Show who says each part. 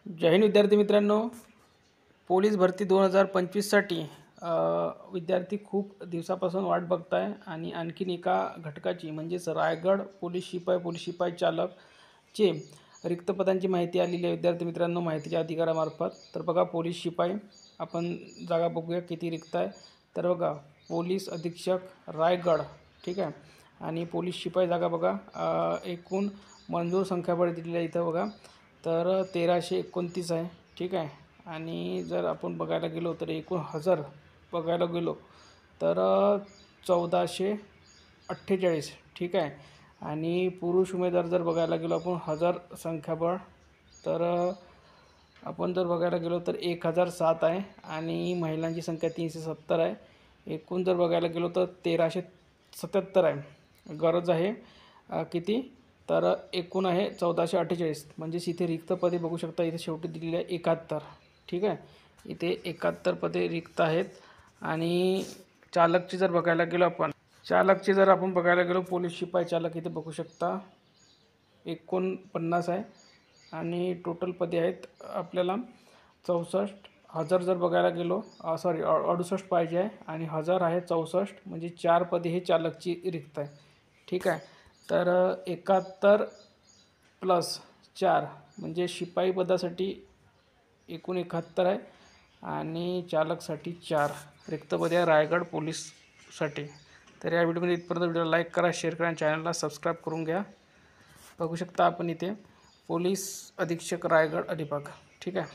Speaker 1: जय हिंद विद्यार्थी मित्रांनो, पोलीस भरती 2025साठी विद्यार्थी खूप दिवसापासून वाट बघताय आणि आणखीन एका घटकाची म्हणजेच रायगड पोलीस शिपाई चालकचे रिक्त पदांची माहिती आलेली आहे विद्यार्थी मित्रांनो माहितीच्या अधिकारामार्फत। तर बघा पोलीस शिपाई आपण जागा बघूया किती रिक्त आहे। तर बघा पोलीस अधीक्षक रायगड, ठीक आहे, आणि पोलीस शिपाई जागा बघा एकूण मंजूर संख्याबळ दिलेली आहे इथं बघा। तर 1329 आहे, ठीक आहे। आणि जर आपण बघायला गेलो तर एकूण हजर बघायला गेलो तर 1448, ठीक आहे। आणि पुरुष उमेदवार जर बघायला गेलो आपण हजर संख्याबळ तर आपण जर बघायला गेलो तर 1007 आहे आणि महिलांची संख्या 370 आहे। एकूण जर बघायला गेलो तर 1377 आहे। गरज आहे किती तर एकूण आहे 1448, म्हणजेच इथे रिक्त पदे बघू शकता इथे शेवटी दिलेले आहे 71, ठीक आहे। इथे 71 पदे रिक्त आहेत। आणि चालकची जर बघायला गेलो पोलीस शिपाई चालक इथे बघू शकता 49 आहे आणि टोटल पदे आहेत आपल्याला 64। हजर जर बघायला गेलो 68 पाहिजे आहे आणि हजर आहे 64, म्हणजे 4 पदे हे चालकची रिक्त आहे, ठीक आहे। तर 71 प्लस 4 म्हणजे शिपाई पदासाठी एकूण 71 आहे आणि चालकसाठी 4 रिक्त पदे आहे रायगड पोलीससाठी। तर या व्हिडिओमध्ये इथपर्यंत। व्हिडिओला लाईक करा, शेअर करा आणि चॅनलला सबस्क्राईब करून घ्या। बघू शकता आपण इथे पोलीस अधीक्षक रायगड अलिबाग, ठीक आहे।